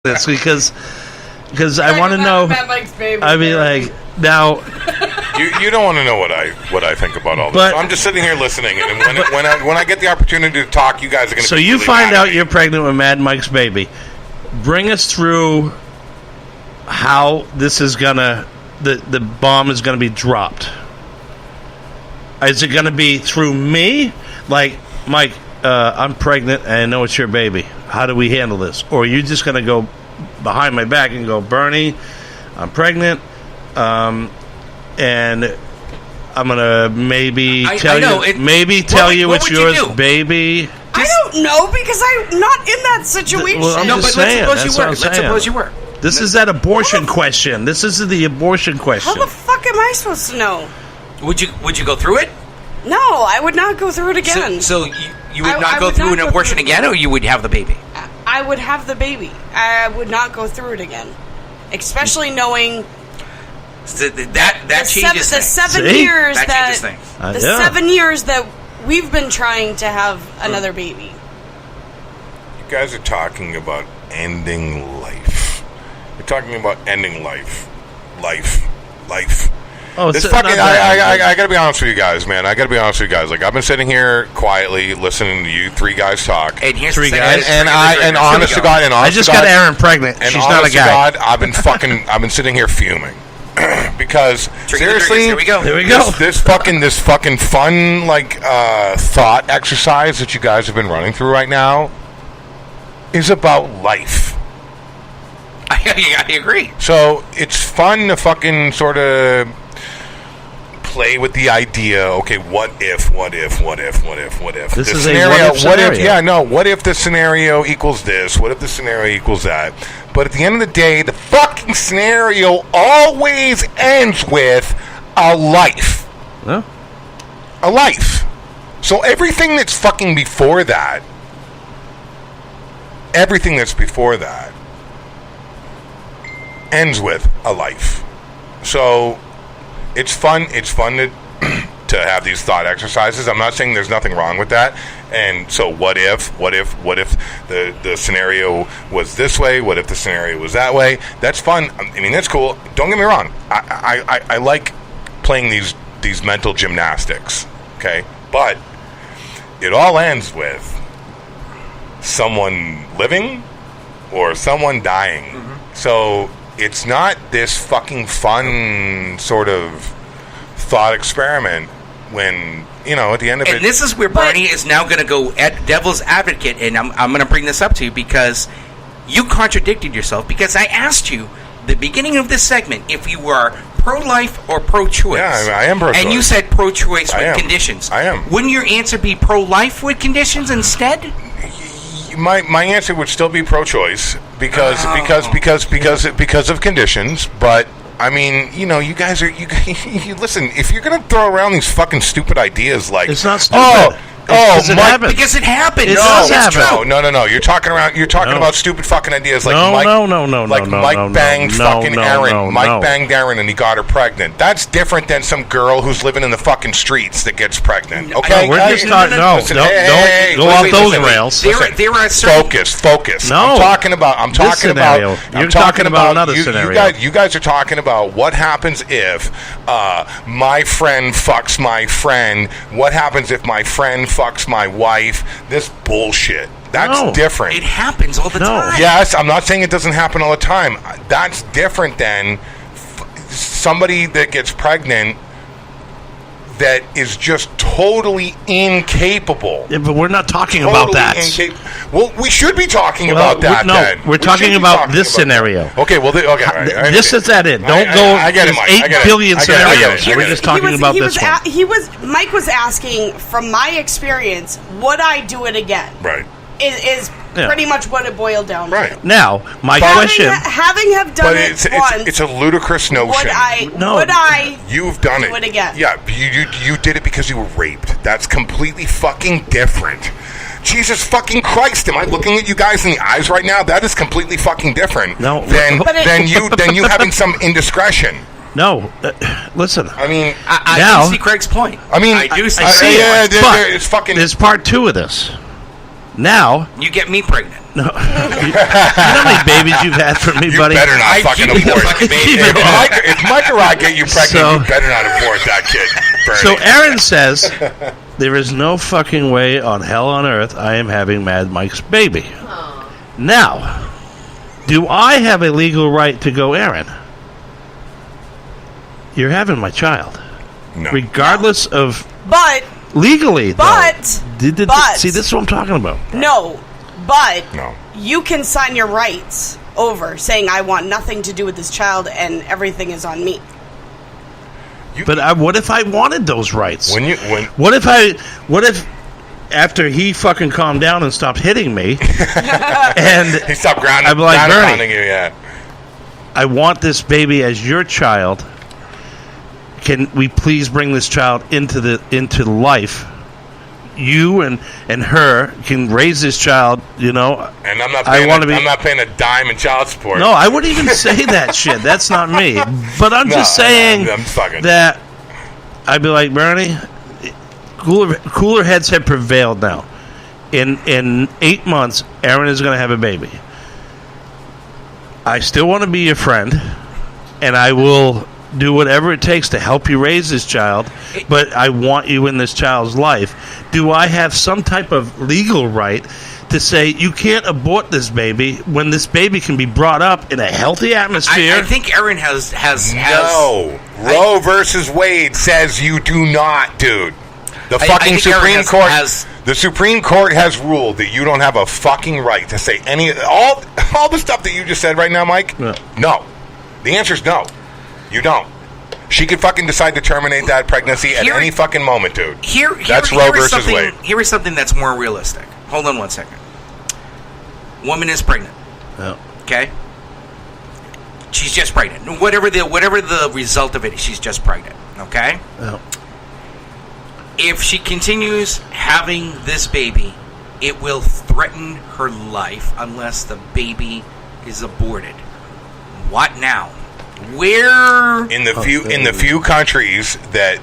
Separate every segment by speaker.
Speaker 1: this because I want to know. I mean, like now.
Speaker 2: You don't want to know what I think about all this. So I'm just sitting here listening, and when I get the opportunity to talk, you guys are going to.
Speaker 1: So you find out you're pregnant with Mad Mike's baby. Bring us through how this is gonna the bomb is gonna be dropped. Is it gonna be through me? Like, Mike, I'm pregnant and I know it's your baby. How do we handle this? Or are you just gonna go behind my back and go, Bernie, I'm pregnant, and I'm gonna maybe tell you it's yours, baby.
Speaker 3: I don't know because I'm not in that situation.
Speaker 1: Well,
Speaker 4: let's suppose you were.
Speaker 1: This is that abortion question. This is the abortion question.
Speaker 3: How the fuck am I supposed to know?
Speaker 4: Would you go through it?
Speaker 3: No, I would not go through it again.
Speaker 4: So you would not go through an abortion again, or you would have the baby?
Speaker 3: I would have the baby. I would not go through it again, especially knowing
Speaker 4: that changes
Speaker 3: the 7 years
Speaker 4: that
Speaker 3: 7 years that we've been trying to have another baby.
Speaker 2: You guys are talking about ending life. You're talking about ending life.
Speaker 1: Oh,
Speaker 2: this fucking, I gotta be honest with you guys, man. Like, I've been sitting here quietly listening to you three guys talk.
Speaker 4: And here's
Speaker 1: three guys.
Speaker 2: And honest to God,
Speaker 1: I just got Aaron pregnant.
Speaker 2: And
Speaker 1: she's not a guy.
Speaker 2: God, I've been sitting here fuming. Because seriously,
Speaker 4: here we go.
Speaker 2: This fucking fun thought exercise that you guys have been running through right now is about life.
Speaker 4: I agree.
Speaker 2: So it's fun to fucking sort of play with the idea. Okay, what if?
Speaker 1: This
Speaker 2: the
Speaker 1: is
Speaker 2: scenario,
Speaker 1: a what if scenario.
Speaker 2: What if the scenario equals this? What if the scenario equals that? But at the end of the day, the fucking scenario always ends with a life.
Speaker 1: Huh?
Speaker 2: A life. So everything that's fucking before that, ends with a life. So it's fun to have these thought exercises. I'm not saying there's nothing wrong with that. And so what if the scenario was this way? What if the scenario was that way? That's fun. I mean, that's cool. Don't get me wrong. I like playing these mental gymnastics. Okay? But it all ends with someone living or someone dying. Mm-hmm. So it's not this fucking fun sort of thought experiment when, at the end of it...
Speaker 4: And this is where Barney is now going to go at devil's advocate, and I'm going to bring this up to you because you contradicted yourself, because I asked you the beginning of this segment if you were pro-life or pro-choice.
Speaker 2: Yeah, I am pro-choice.
Speaker 4: And you said pro-choice with conditions.
Speaker 2: I am.
Speaker 4: Wouldn't your answer be pro-life with conditions instead?
Speaker 2: My answer would still be pro-choice because of conditions, but I mean, you guys are you listen, if you're going to throw around these fucking stupid ideas like
Speaker 1: it's not stupid.
Speaker 4: Because it happened.
Speaker 1: It does happen.
Speaker 2: No. You're talking about stupid fucking ideas like Mike banged fucking Aaron. Mike banged Aaron and he got her pregnant. That's different than some girl who's living in the fucking streets that gets pregnant. Okay,
Speaker 1: we're just talking. Don't go off those rails.
Speaker 4: There are certain...
Speaker 2: Focus.
Speaker 1: No,
Speaker 2: I'm talking about
Speaker 1: another scenario.
Speaker 2: You guys are talking about what happens if my friend fucks my friend. What happens if my friend fucks my wife? This bullshit. That's different.
Speaker 4: It happens all the time.
Speaker 2: Yes, I'm not saying it doesn't happen all the time. That's different than somebody that gets pregnant that is just totally incapable.
Speaker 1: Yeah, but we're not talking about that.
Speaker 2: Well, we should be talking about that. Then
Speaker 1: we're talking about this scenario.
Speaker 2: Okay, well, right.
Speaker 1: This is that it. Don't go.
Speaker 2: I get it, Mike.
Speaker 1: 8 billion scenarios. We're just talking about this one.
Speaker 3: Mike was asking, from my experience, would I do it again?
Speaker 2: Right.
Speaker 3: Is pretty much what it boiled down to.
Speaker 2: Right.
Speaker 1: Now, my question...
Speaker 3: Having done it once...
Speaker 2: It's a ludicrous notion.
Speaker 3: Would I
Speaker 2: You've done
Speaker 3: do it again?
Speaker 2: Yeah, you did it because you were raped. That's completely fucking different. Jesus fucking Christ, am I looking at you guys in the eyes right now? That is completely fucking different than you having some indiscretion.
Speaker 1: No, listen.
Speaker 4: I mean, I do see Craig's point.
Speaker 2: I mean,
Speaker 4: I see
Speaker 2: it.
Speaker 4: But
Speaker 2: it's fucking...
Speaker 1: There's part 2 of this. Now...
Speaker 4: You get me pregnant.
Speaker 1: No. You know how many babies you've had from me,
Speaker 2: You
Speaker 1: buddy?
Speaker 2: better not fucking abort.
Speaker 4: fucking baby.
Speaker 2: If Mike or I get you pregnant, you better not abort that kid, Bernie.
Speaker 1: So Aaron says, there is no fucking way on hell on earth I am having Mad Mike's baby. Now, do I have a legal right to go, Aaron? You're having my child.
Speaker 2: No.
Speaker 1: Regardless of...
Speaker 3: But
Speaker 1: Legally,
Speaker 3: But-
Speaker 1: though.
Speaker 3: but-
Speaker 1: See, this is what I'm talking about.
Speaker 3: no, but
Speaker 2: No.
Speaker 3: you can sign your rights over, saying I want nothing to do with this child and everything is on me.
Speaker 1: But what if I wanted those rights?
Speaker 2: When
Speaker 1: What if after he fucking calmed down and stopped hitting me, and
Speaker 2: he stopped grounding,
Speaker 1: I'm like,
Speaker 2: ground
Speaker 1: Bernie,
Speaker 2: pounding you, yeah.
Speaker 1: I want this baby as your child. Can we please bring this child into life? You and her can raise this child, you know.
Speaker 2: And I'm not
Speaker 1: I
Speaker 2: paying.
Speaker 1: wanna be-
Speaker 2: I'm not paying a dime in child support.
Speaker 1: No, I wouldn't even say that shit. That's not me. But I'm just saying
Speaker 2: I'm fucking.
Speaker 1: that I'd be like, Bernie, cooler heads have prevailed now. In 8 months, Aaron is going to have a baby. I still want to be your friend, and I will do whatever it takes to help you raise this child, but I want you in this child's life. Do I have some type of legal right to say you can't abort this baby when this baby can be brought up in a healthy atmosphere?
Speaker 4: I think Aaron has
Speaker 2: No. Roe versus Wade says you do not, dude. The fucking
Speaker 4: think Aaron
Speaker 2: Supreme Court
Speaker 4: has-
Speaker 2: the Supreme Court has ruled that you don't have a fucking right to say all the stuff that you just said right now, Mike.
Speaker 1: Yeah.
Speaker 2: No. The answer is no. You don't. She could fucking decide to terminate that pregnancy at any fucking moment, dude. That's Roe versus Wade.
Speaker 4: Here is something that's more realistic. Hold on 1 second. Woman is pregnant.
Speaker 1: Yeah.
Speaker 4: Okay? She's just pregnant. Whatever the result of it is, she's just pregnant. Okay?
Speaker 1: Yeah.
Speaker 4: If she continues having this baby, it will threaten her life unless the baby is aborted. What now? Where
Speaker 2: In the few countries that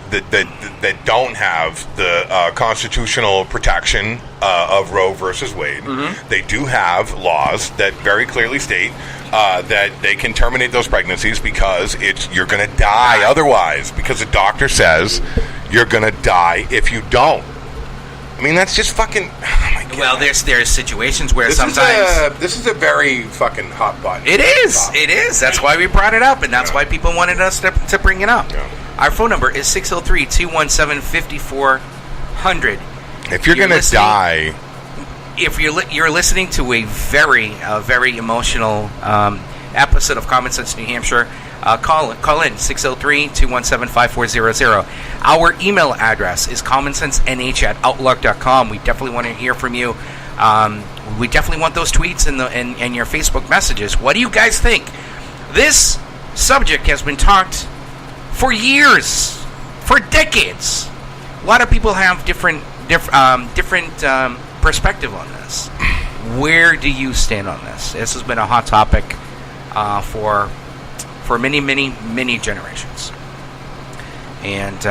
Speaker 2: don't have the constitutional protection of Roe versus Wade, they do have laws that very clearly state that they can terminate those pregnancies because you're going to die otherwise, because the doctor says you're going to die if you don't. I mean, that's just fucking. Oh my God.
Speaker 4: well, there's situations where
Speaker 2: This
Speaker 4: sometimes
Speaker 2: is a very fucking hot button.
Speaker 4: it is. That's why we brought it up, and that's why people wanted us to bring it up.
Speaker 2: Yeah.
Speaker 4: Our phone number is 603-217-5400.
Speaker 2: If you're going to die.
Speaker 4: If you're listening to a very emotional episode of Common Sense New Hampshire, call in 603-217-5400. Our email address is commonsensenh@outlook.com. We definitely want to hear from you. We definitely want those tweets and your Facebook messages. What do you guys think? This subject has been talked for years, for decades. A lot of people have different perspective on this. Where do you stand on this? This has been a hot topic for many generations, and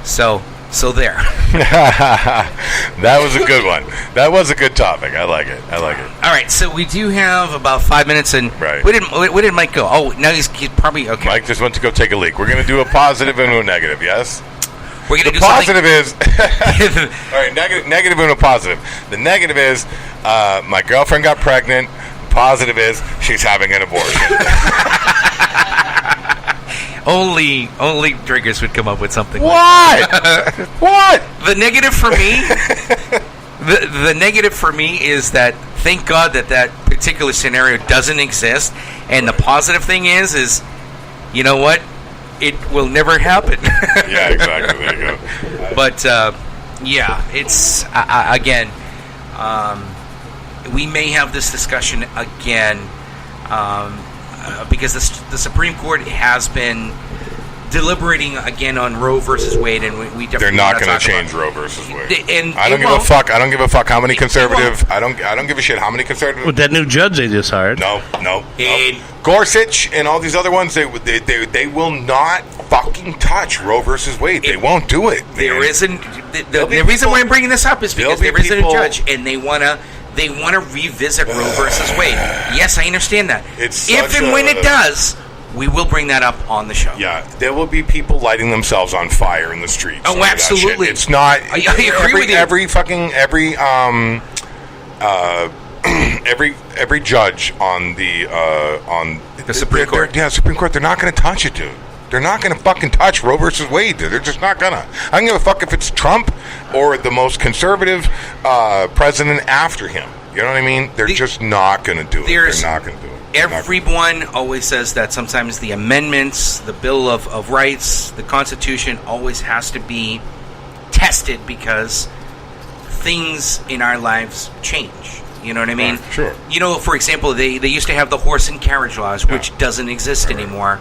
Speaker 4: so there.
Speaker 2: That was a good one. That was a good topic. I like it.
Speaker 4: All right, so we do have about 5 minutes, and
Speaker 2: Right.
Speaker 4: where did Mike go? Oh, no, he's probably okay.
Speaker 2: Mike just went to go take a leak. We're going to do a positive and a negative, yes?
Speaker 4: We're gonna
Speaker 2: The
Speaker 4: do
Speaker 2: positive
Speaker 4: something.
Speaker 2: is... All right, negative and a positive. The negative is my girlfriend got pregnant. The positive is she's having an abortion.
Speaker 4: Only driggers would come up with something.
Speaker 2: What? What?
Speaker 4: The negative for me, the negative for me is that thank God that particular scenario doesn't exist, and the positive thing is you know what, it will never happen.
Speaker 2: Yeah, exactly. There you go.
Speaker 4: But yeah, it's again, we may have this discussion again because the Supreme Court has been deliberating again on Roe versus Wade, and we definitely
Speaker 2: They're not going to
Speaker 4: talk
Speaker 2: change
Speaker 4: about-
Speaker 2: Roe versus Wade.
Speaker 4: And
Speaker 2: I don't
Speaker 4: it
Speaker 2: give a
Speaker 4: won't.
Speaker 2: fuck. I don't give a fuck how many
Speaker 4: It
Speaker 2: conservative.
Speaker 4: won't.
Speaker 2: I don't give a shit how many conservative.
Speaker 1: With that new judge they just hired.
Speaker 2: No.
Speaker 4: And-
Speaker 2: Gorsuch and all these other ones, they will not fucking touch Roe versus Wade. They won't do it.
Speaker 4: There
Speaker 2: man.
Speaker 4: isn't. The
Speaker 2: There'll be
Speaker 4: reason
Speaker 2: people-
Speaker 4: why I'm bringing this up is because
Speaker 2: there'll be
Speaker 4: there isn't a
Speaker 2: people-
Speaker 4: judge, and they wanna they want to revisit Roe versus Wade. Yes, I understand that. If and when it does, we will bring that up on the show.
Speaker 2: Yeah, there will be people lighting themselves on fire in the streets.
Speaker 4: Oh, absolutely.
Speaker 2: It's not.
Speaker 4: I agree with you.
Speaker 2: Every judge on the
Speaker 4: Supreme Court.
Speaker 2: Supreme Court. They're not going to touch it, dude. They're not going to fucking touch Roe versus Wade, dude. They're just not gonna. I don't give a fuck if it's Trump or the most conservative president after him. You know what I mean? They're just not going to do it. They're not going to do it.
Speaker 4: Everyone always says that sometimes the amendments, the Bill of Rights, the Constitution always has to be tested because things in our lives change. You know what I mean?
Speaker 2: Right, sure.
Speaker 4: You know, for example, they used to have the horse and carriage laws, which doesn't exist anymore.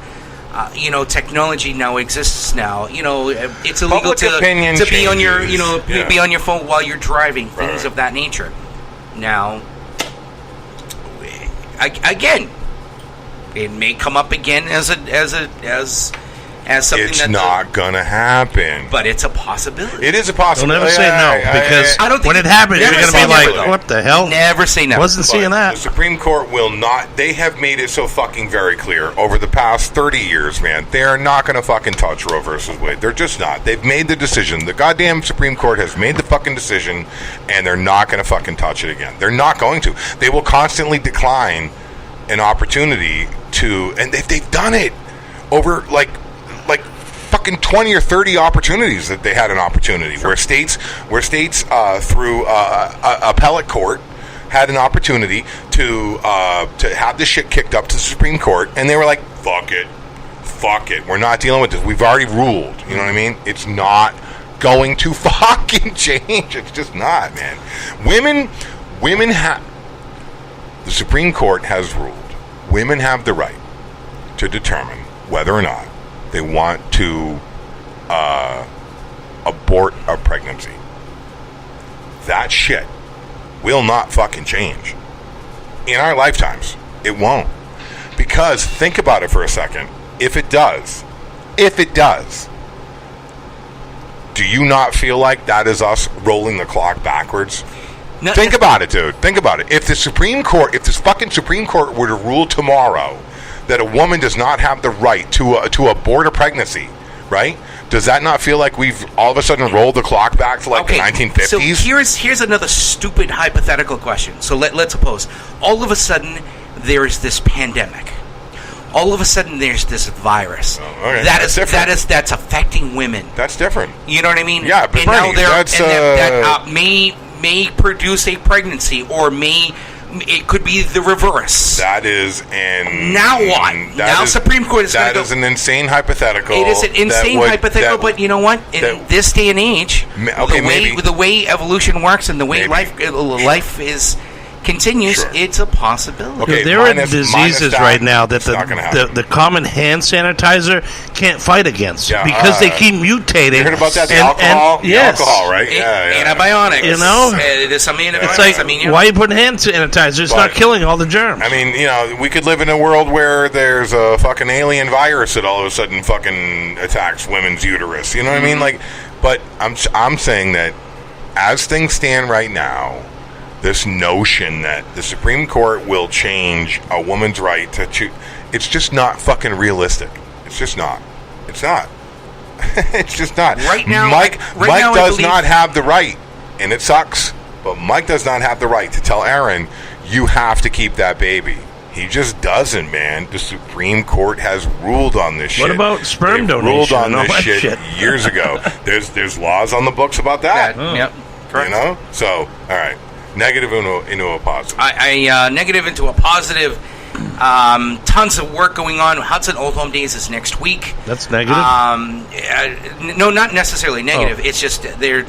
Speaker 4: Technology now exists now. You know, it's illegal to be on your, be on your phone while you're driving, things of that nature. Now, again, it may come up again as something
Speaker 2: it's not gonna happen.
Speaker 4: But it's a possibility.
Speaker 2: It is a possibility.
Speaker 1: Don't ever say no, because
Speaker 4: I don't think
Speaker 1: when it happens, you're gonna be like, "What the hell?"
Speaker 4: Never say never.
Speaker 1: Wasn't seeing that.
Speaker 2: The Supreme Court will not. They have made it so fucking very clear over the past 30 years, man. They are not gonna fucking touch Roe versus Wade. They're just not. They've made the decision. The goddamn Supreme Court has made the fucking decision, and they're not gonna fucking touch it again. They're not going to. They will constantly decline an opportunity to, and they've done it over like fucking 20 or 30 opportunities that they had an opportunity where states through appellate court had an opportunity to have this shit kicked up to the Supreme Court, and they were like, fuck it, we're not dealing with this, we've already ruled. You know what I mean? It's not going to fucking change. It's just not, man. Women have, the Supreme Court has ruled, women have the right to determine whether or not they want to abort a pregnancy. That shit will not fucking change. In our lifetimes, it won't. Because, think about it for a second. If it does, do you not feel like that is us rolling the clock backwards?
Speaker 4: No,
Speaker 2: think about it, dude. Think about it. If this fucking Supreme Court were to rule tomorrow that a woman does not have the right to abort a pregnancy, right? Does that not feel like we've all of a sudden rolled the clock back to the 1950s?
Speaker 4: So here's another stupid hypothetical question. So let's suppose all of a sudden there is this pandemic. All of a sudden there's this virus.
Speaker 2: Oh, okay.
Speaker 4: That's affecting women.
Speaker 2: That's different.
Speaker 4: You know what I mean?
Speaker 2: Yeah, but
Speaker 4: and that may produce a pregnancy, or it could be the reverse.
Speaker 2: That is
Speaker 4: now what? Now Supreme Court is going to go.
Speaker 2: That is an insane hyperthetical.
Speaker 4: It is an insane hypothetical, but you know what? In this day and age, the way evolution works and the way life continues, it's a possibility.
Speaker 2: Okay,
Speaker 1: there are diseases right now that the common hand sanitizer can't fight against because they keep mutating.
Speaker 2: You heard about that? The alcohol?
Speaker 1: Yes.
Speaker 2: Alcohol, right?
Speaker 4: Antibiotics.
Speaker 1: You know?
Speaker 4: There's some antibiotics.
Speaker 1: It's like, why are you putting hand sanitizer? It's not killing all the germs.
Speaker 2: I mean, we could live in a world where there's a fucking alien virus that all of a sudden fucking attacks women's uterus. You know what I mean? Like, but I'm saying that as things stand right now, this notion that the Supreme Court will change a woman's right to choose, it's just not fucking realistic. It's just not. It's not. It's just not.
Speaker 4: Right now,
Speaker 2: Mike does not have the right, and it sucks, but Mike does not have the right to tell Aaron, you have to keep that baby. He just doesn't, man. The Supreme Court has ruled on this shit.
Speaker 1: What about sperm donation?
Speaker 2: Ruled on this shit years ago. There's laws on the books about that.
Speaker 4: Yep. Correct.
Speaker 2: You know? So, all right. Negative into a positive.
Speaker 4: Negative into a positive. Tons of work going on. Hudson Old Home Days is next week.
Speaker 1: That's negative?
Speaker 4: No, not necessarily negative. It's just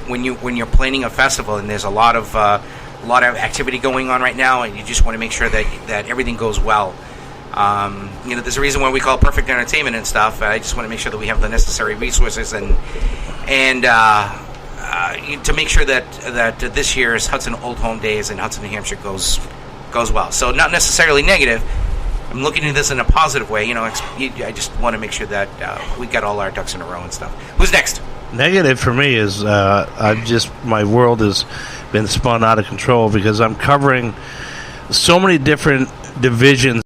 Speaker 4: when you're planning a festival and there's a lot of activity going on right now, and you just want to make sure that everything goes well. There's a reason why we call it Perfect Entertainment and stuff. I just want to make sure that we have the necessary resources and to make sure that this year's Hudson Old Home Days in Hudson, New Hampshire goes well. So not necessarily negative. I'm looking at this in a positive way. I just want to make sure that we got all our ducks in a row and stuff. Who's next?
Speaker 1: Negative for me is my world is been spun out of control because I'm covering so many different divisions